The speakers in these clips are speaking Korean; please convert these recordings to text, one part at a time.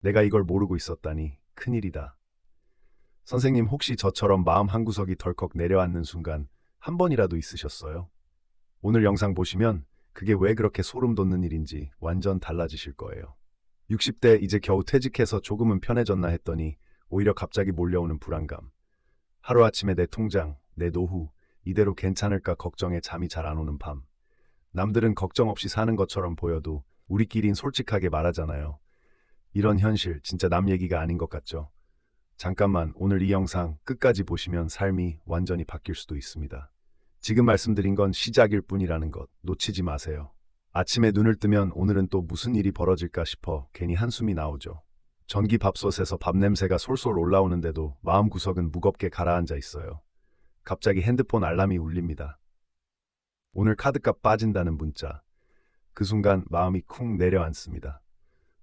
내가 이걸 모르고 있었다니 큰일이다. 선생님 혹시 저처럼 마음 한구석이 덜컥 내려앉는 순간 한 번이라도 있으셨어요? 오늘 영상 보시면 그게 왜 그렇게 소름 돋는 일인지 완전 달라지실 거예요. 60대 이제 겨우 퇴직해서 조금은 편해졌나 했더니 오히려 갑자기 몰려오는 불안감. 하루아침에 내 통장, 내 노후, 이대로 괜찮을까 걱정에 잠이 잘 안 오는 밤. 남들은 걱정 없이 사는 것처럼 보여도 우리끼린 솔직하게 말하잖아요. 이런 현실 진짜 남 얘기가 아닌 것 같죠? 잠깐만 오늘 이 영상 끝까지 보시면 삶이 완전히 바뀔 수도 있습니다. 지금 말씀드린 건 시작일 뿐이라는 것 놓치지 마세요. 아침에 눈을 뜨면 오늘은 또 무슨 일이 벌어질까 싶어 괜히 한숨이 나오죠. 전기밥솥에서 밥 냄새가 솔솔 올라오는데도 마음구석은 무겁게 가라앉아 있어요. 갑자기 핸드폰 알람이 울립니다. 오늘 카드값 빠진다는 문자. 그 순간 마음이 쿵 내려앉습니다.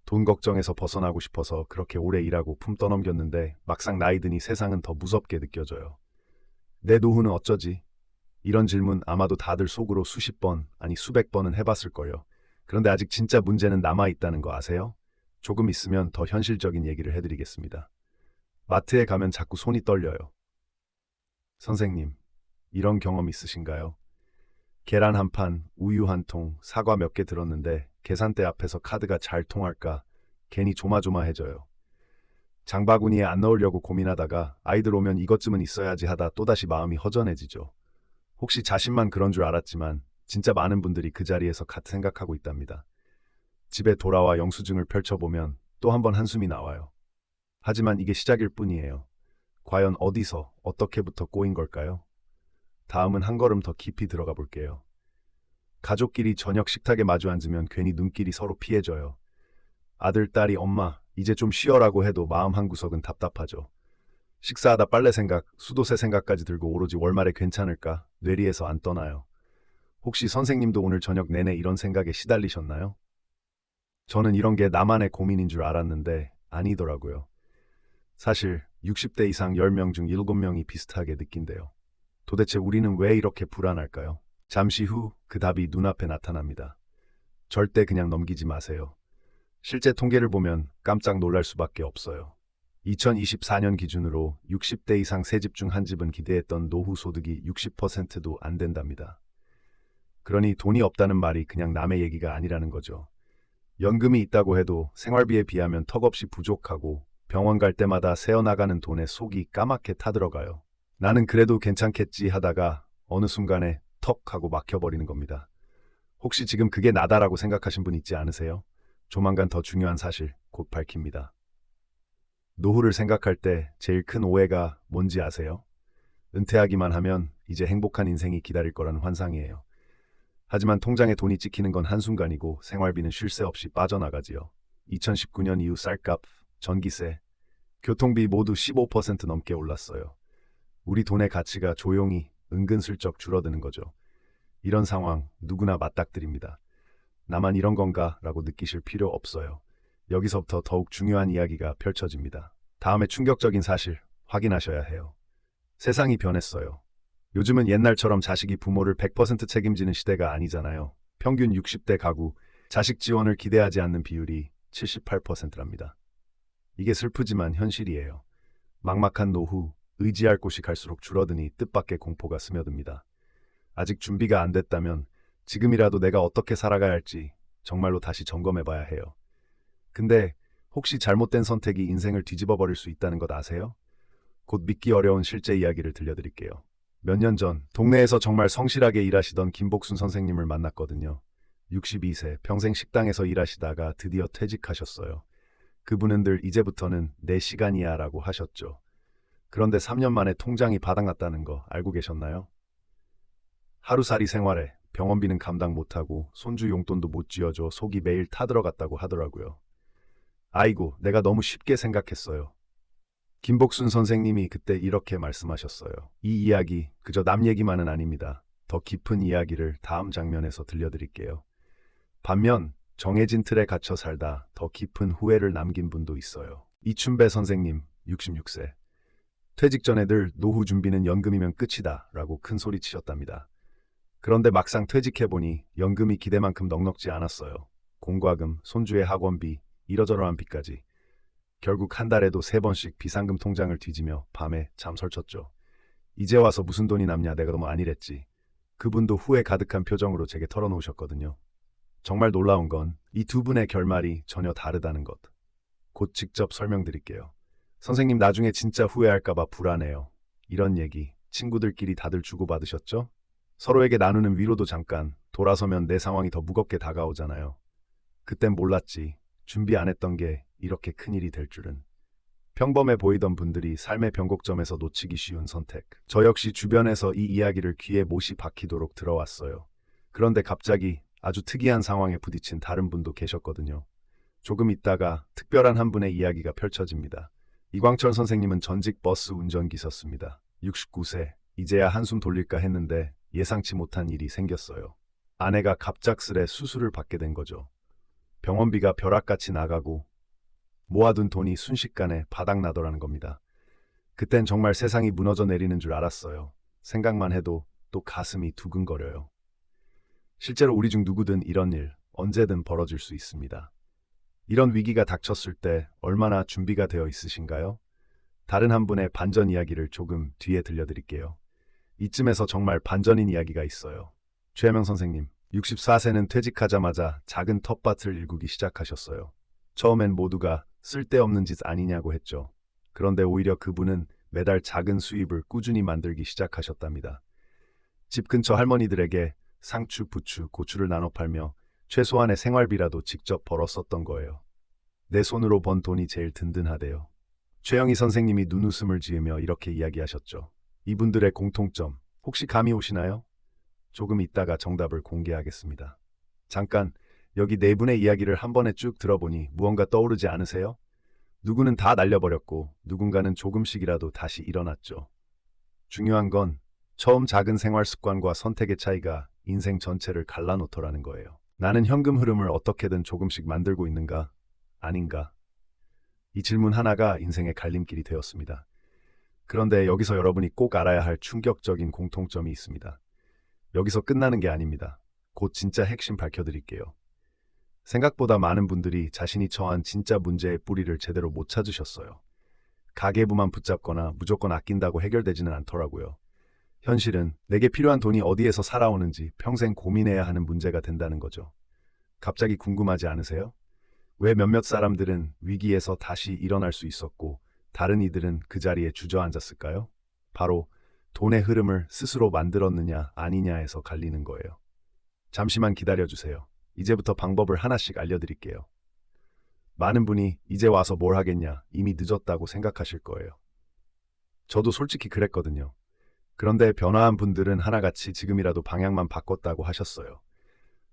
돈 걱정에서 벗어나고 싶어서 그렇게 오래 일하고 품 떠넘겼는데 막상 나이 드니 세상은 더 무섭게 느껴져요. 내 노후는 어쩌지? 이런 질문 아마도 다들 속으로 수십 번, 아니 수백 번은 해봤을 거예요. 그런데 아직 진짜 문제는 남아있다는 거 아세요? 조금 있으면 더 현실적인 얘기를 해드리겠습니다. 마트에 가면 자꾸 손이 떨려요. 선생님, 이런 경험 있으신가요? 계란 한 판, 우유 한 통, 사과 몇 개 들었는데 계산대 앞에서 카드가 잘 통할까 괜히 조마조마해져요. 장바구니에 안 넣으려고 고민하다가 아이들 오면 이것쯤은 있어야지 하다 또다시 마음이 허전해지죠. 혹시 자신만 그런 줄 알았지만 진짜 많은 분들이 그 자리에서 같은 생각하고 있답니다. 집에 돌아와 영수증을 펼쳐보면 또 한 번 한숨이 나와요. 하지만 이게 시작일 뿐이에요. 과연 어디서 어떻게부터 꼬인 걸까요? 다음은 한 걸음 더 깊이 들어가 볼게요. 가족끼리 저녁 식탁에 마주 앉으면 괜히 눈길이 서로 피해져요. 아들, 딸이 엄마, 이제 좀 쉬어라고 해도 마음 한구석은 답답하죠. 식사하다 빨래 생각, 수도세 생각까지 들고 오로지 월말에 괜찮을까 뇌리에서 안 떠나요. 혹시 선생님도 오늘 저녁 내내 이런 생각에 시달리셨나요? 저는 이런 게 나만의 고민인 줄 알았는데 아니더라고요. 사실 60대 이상 10명 중 7명이 비슷하게 느낀대요. 도대체 우리는 왜 이렇게 불안할까요? 잠시 후 그 답이 눈앞에 나타납니다. 절대 그냥 넘기지 마세요. 실제 통계를 보면 깜짝 놀랄 수밖에 없어요. 2024년 기준으로 60대 이상 세 집 중 한 집은 기대했던 노후 소득이 60%도 안 된답니다. 그러니 돈이 없다는 말이 그냥 남의 얘기가 아니라는 거죠. 연금이 있다고 해도 생활비에 비하면 턱없이 부족하고 병원 갈 때마다 새어나가는 돈에 속이 까맣게 타들어가요. 나는 그래도 괜찮겠지 하다가 어느 순간에 턱 하고 막혀버리는 겁니다. 혹시 지금 그게 나다라고 생각하신 분 있지 않으세요? 조만간 더 중요한 사실 곧 밝힙니다. 노후를 생각할 때 제일 큰 오해가 뭔지 아세요? 은퇴하기만 하면 이제 행복한 인생이 기다릴 거라는 환상이에요. 하지만 통장에 돈이 찍히는 건 한순간이고 생활비는 쉴 새 없이 빠져나가지요. 2019년 이후 쌀값, 전기세, 교통비 모두 15% 넘게 올랐어요. 우리 돈의 가치가 조용히 은근슬쩍 줄어드는 거죠. 이런 상황 누구나 맞닥뜨립니다. 나만 이런 건가? 라고 느끼실 필요 없어요. 여기서부터 더욱 중요한 이야기가 펼쳐집니다. 다음에 충격적인 사실 확인하셔야 해요. 세상이 변했어요. 요즘은 옛날처럼 자식이 부모를 100% 책임지는 시대가 아니잖아요. 평균 60대 가구, 자식 지원을 기대하지 않는 비율이 78%랍니다. 이게 슬프지만 현실이에요. 막막한 노후, 의지할 곳이 갈수록 줄어드니 뜻밖의 공포가 스며듭니다. 아직 준비가 안 됐다면 지금이라도 내가 어떻게 살아가야 할지 정말로 다시 점검해봐야 해요. 근데 혹시 잘못된 선택이 인생을 뒤집어 버릴 수 있다는 것 아세요? 곧 믿기 어려운 실제 이야기를 들려드릴게요. 몇 년 전 동네에서 정말 성실하게 일하시던 김복순 선생님을 만났거든요. 62세 평생 식당에서 일하시다가 드디어 퇴직하셨어요. 그분은 늘 이제부터는 내 시간이야 라고 하셨죠. 그런데 3년 만에 통장이 바닥났다는 거 알고 계셨나요? 하루살이 생활에 병원비는 감당 못하고 손주 용돈도 못 쥐어줘 속이 매일 타들어갔다고 하더라고요. 아이고, 내가 너무 쉽게 생각했어요. 김복순 선생님이 그때 이렇게 말씀하셨어요. 이 이야기 그저 남 얘기만은 아닙니다. 더 깊은 이야기를 다음 장면에서 들려드릴게요. 반면 정해진 틀에 갇혀 살다 더 깊은 후회를 남긴 분도 있어요. 이춘배 선생님 66세. 퇴직 전에 늘 노후 준비는 연금이면 끝이다 라고 큰 소리 치셨답니다. 그런데 막상 퇴직해보니 연금이 기대만큼 넉넉지 않았어요. 공과금, 손주의 학원비, 이러저러한 빚까지. 결국 한 달에도 3번씩 비상금 통장을 뒤지며 밤에 잠 설쳤죠. 이제 와서 무슨 돈이 남냐, 내가 너무 안일했지. 그분도 후회 가득한 표정으로 제게 털어놓으셨거든요. 정말 놀라운 건 이 두 분의 결말이 전혀 다르다는 것. 곧 직접 설명드릴게요. 선생님, 나중에 진짜 후회할까봐 불안해요. 이런 얘기 친구들끼리 다들 주고받으셨죠? 서로에게 나누는 위로도 잠깐, 돌아서면 내 상황이 더 무겁게 다가오잖아요. 그땐 몰랐지. 준비 안 했던 게 이렇게 큰일이 될 줄은. 평범해 보이던 분들이 삶의 변곡점에서 놓치기 쉬운 선택. 저 역시 주변에서 이 이야기를 귀에 못이 박히도록 들어왔어요. 그런데 갑자기 아주 특이한 상황에 부딪힌 다른 분도 계셨거든요. 조금 있다가 특별한 한 분의 이야기가 펼쳐집니다. 이광철 선생님은 전직 버스 운전기사였습니다. 69세, 이제야 한숨 돌릴까 했는데 예상치 못한 일이 생겼어요. 아내가 갑작스레 수술을 받게 된 거죠. 병원비가 벼락같이 나가고 모아둔 돈이 순식간에 바닥나더라는 겁니다. 그땐 정말 세상이 무너져 내리는 줄 알았어요. 생각만 해도 또 가슴이 두근거려요. 실제로 우리 중 누구든 이런 일 언제든 벌어질 수 있습니다. 이런 위기가 닥쳤을 때 얼마나 준비가 되어 있으신가요? 다른 한 분의 반전 이야기를 조금 뒤에 들려드릴게요. 이쯤에서 정말 반전인 이야기가 있어요. 최혜명 선생님, 64세는 퇴직하자마자 작은 텃밭을 일구기 시작하셨어요. 처음엔 모두가 쓸데없는 짓 아니냐고 했죠. 그런데 오히려 그분은 매달 작은 수입을 꾸준히 만들기 시작하셨답니다. 집 근처 할머니들에게 상추, 부추, 고추를 나눠 팔며 최소한의 생활비라도 직접 벌었었던 거예요. 내 손으로 번 돈이 제일 든든하대요. 최영희 선생님이 눈웃음을 지으며 이렇게 이야기하셨죠. 이분들의 공통점, 혹시 감이 오시나요? 조금 있다가 정답을 공개하겠습니다. 잠깐, 여기 네 분의 이야기를 한 번에 쭉 들어보니 무언가 떠오르지 않으세요? 누구는 다 날려버렸고 누군가는 조금씩이라도 다시 일어났죠. 중요한 건 처음 작은 생활 습관과 선택의 차이가 인생 전체를 갈라놓더라는 거예요. 나는 현금 흐름을 어떻게든 조금씩 만들고 있는가? 아닌가? 이 질문 하나가 인생의 갈림길이 되었습니다. 그런데 여기서 여러분이 꼭 알아야 할 충격적인 공통점이 있습니다. 여기서 끝나는 게 아닙니다. 곧 진짜 핵심 밝혀드릴게요. 생각보다 많은 분들이 자신이 처한 진짜 문제의 뿌리를 제대로 못 찾으셨어요. 가계부만 붙잡거나 무조건 아낀다고 해결되지는 않더라고요. 현실은 내게 필요한 돈이 어디에서 살아오는지 평생 고민해야 하는 문제가 된다는 거죠. 갑자기 궁금하지 않으세요? 왜 몇몇 사람들은 위기에서 다시 일어날 수 있었고 다른 이들은 그 자리에 주저앉았을까요? 바로 돈의 흐름을 스스로 만들었느냐 아니냐에서 갈리는 거예요. 잠시만 기다려주세요. 이제부터 방법을 하나씩 알려드릴게요. 많은 분이 이제 와서 뭘 하겠냐, 이미 늦었다고 생각하실 거예요. 저도 솔직히 그랬거든요. 그런데 변화한 분들은 하나같이 지금이라도 방향만 바꿨다고 하셨어요.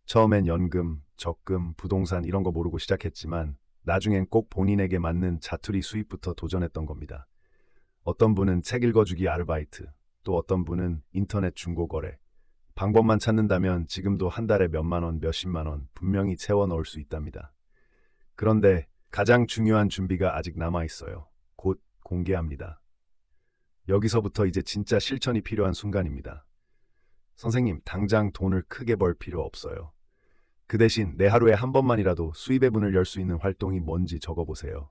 처음엔 연금, 적금, 부동산 이런 거 모르고 시작했지만 나중엔 꼭 본인에게 맞는 자투리 수입부터 도전했던 겁니다. 어떤 분은 책 읽어주기 아르바이트, 또 어떤 분은 인터넷 중고거래. 방법만 찾는다면 지금도 한 달에 몇만 원, 몇십만 원 분명히 채워 넣을 수 있답니다. 그런데 가장 중요한 준비가 아직 남아 있어요. 곧 공개합니다. 여기서부터 이제 진짜 실천이 필요한 순간입니다. 선생님, 당장 돈을 크게 벌 필요 없어요. 그 대신 내 하루에 한 번만이라도 수입의 문을 열 수 있는 활동이 뭔지 적어보세요.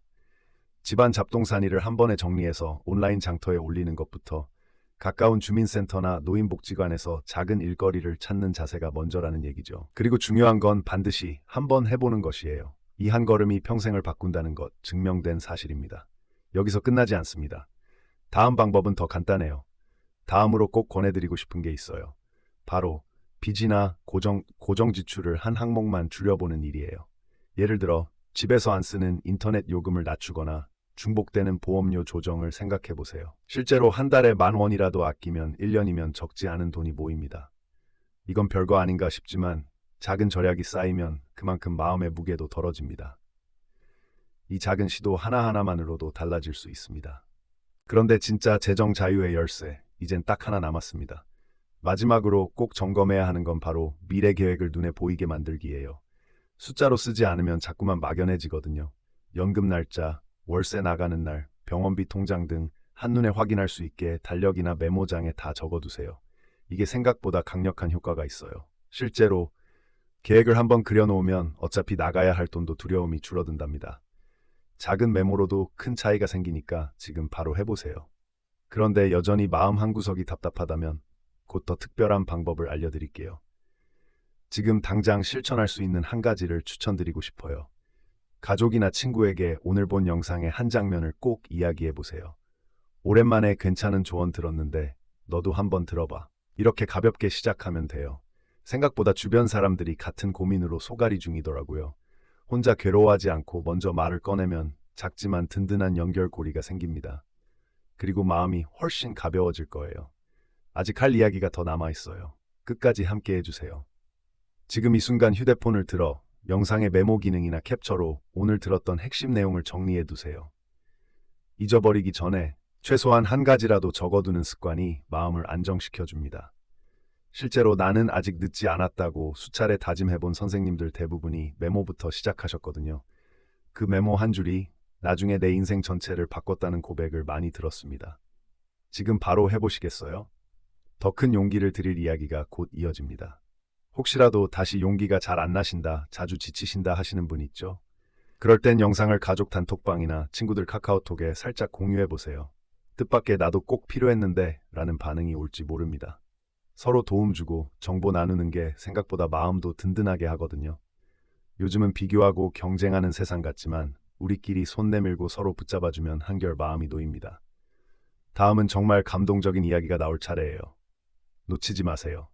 집안 잡동사니를 한 번에 정리해서 온라인 장터에 올리는 것부터 가까운 주민센터나 노인복지관에서 작은 일거리를 찾는 자세가 먼저라는 얘기죠. 그리고 중요한 건 반드시 한 번 해보는 것이에요. 이 한 걸음이 평생을 바꾼다는 것, 증명된 사실입니다. 여기서 끝나지 않습니다. 다음 방법은 더 간단해요. 다음으로 꼭 권해드리고 싶은 게 있어요. 바로 빚이나 고정 지출을 한 항목만 줄여보는 일이에요. 예를 들어 집에서 안 쓰는 인터넷 요금을 낮추거나 중복되는 보험료 조정을 생각해 보세요. 실제로 한 달에 10,000원이라도 아끼면 1년이면 적지 않은 돈이 모입니다. 이건 별거 아닌가 싶지만 작은 절약이 쌓이면 그만큼 마음의 무게도 덜어집니다. 이 작은 시도 하나하나만으로도 달라질 수 있습니다. 그런데 진짜 재정 자유의 열쇠, 이젠 딱 하나 남았습니다. 마지막으로 꼭 점검해야 하는 건 바로 미래 계획을 눈에 보이게 만들기예요. 숫자로 쓰지 않으면 자꾸만 막연해지거든요. 연금 날짜, 월세 나가는 날, 병원비 통장 등 한눈에 확인할 수 있게 달력이나 메모장에 다 적어두세요. 이게 생각보다 강력한 효과가 있어요. 실제로 계획을 한번 그려놓으면 어차피 나가야 할 돈도 두려움이 줄어든답니다. 작은 메모로도 큰 차이가 생기니까 지금 바로 해보세요. 그런데 여전히 마음 한구석이 답답하다면 곧 더 특별한 방법을 알려드릴게요. 지금 당장 실천할 수 있는 한 가지를 추천드리고 싶어요. 가족이나 친구에게 오늘 본 영상의 한 장면을 꼭 이야기해보세요. 오랜만에 괜찮은 조언 들었는데 너도 한번 들어봐. 이렇게 가볍게 시작하면 돼요. 생각보다 주변 사람들이 같은 고민으로 소갈이 중이더라고요. 혼자 괴로워하지 않고 먼저 말을 꺼내면 작지만 든든한 연결고리가 생깁니다. 그리고 마음이 훨씬 가벼워질 거예요. 아직 할 이야기가 더 남아있어요. 끝까지 함께 해주세요. 지금 이 순간 휴대폰을 들어 영상의 메모 기능이나 캡처로 오늘 들었던 핵심 내용을 정리해두세요. 잊어버리기 전에 최소한 한 가지라도 적어두는 습관이 마음을 안정시켜줍니다. 실제로 나는 아직 늦지 않았다고 수차례 다짐해본 선생님들 대부분이 메모부터 시작하셨거든요. 그 메모 한 줄이 나중에 내 인생 전체를 바꿨다는 고백을 많이 들었습니다. 지금 바로 해보시겠어요? 더 큰 용기를 드릴 이야기가 곧 이어집니다. 혹시라도 다시 용기가 잘 안 나신다, 자주 지치신다 하시는 분 있죠? 그럴 땐 영상을 가족 단톡방이나 친구들 카카오톡에 살짝 공유해보세요. 뜻밖의 나도 꼭 필요했는데 라는 반응이 올지 모릅니다. 서로 도움 주고 정보 나누는 게 생각보다 마음도 든든하게 하거든요. 요즘은 비교하고 경쟁하는 세상 같지만 우리끼리 손 내밀고 서로 붙잡아주면 한결 마음이 놓입니다. 다음은 정말 감동적인 이야기가 나올 차례예요. 놓치지 마세요.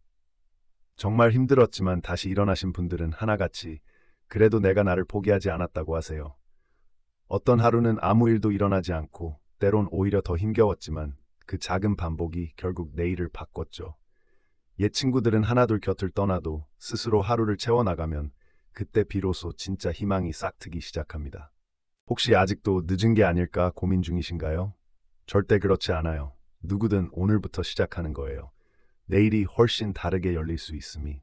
정말 힘들었지만 다시 일어나신 분들은 하나같이 그래도 내가 나를 포기하지 않았다고 하세요. 어떤 하루는 아무 일도 일어나지 않고 때론 오히려 더 힘겨웠지만 그 작은 반복이 결국 내일을 바꿨죠. 옛 친구들은 하나둘 곁을 떠나도 스스로 하루를 채워나가면 그때 비로소 진짜 희망이 싹트기 시작합니다. 혹시 아직도 늦은 게 아닐까 고민 중이신가요? 절대 그렇지 않아요. 누구든 오늘부터 시작하는 거예요. 내일이 훨씬 다르게 열릴 수 있음이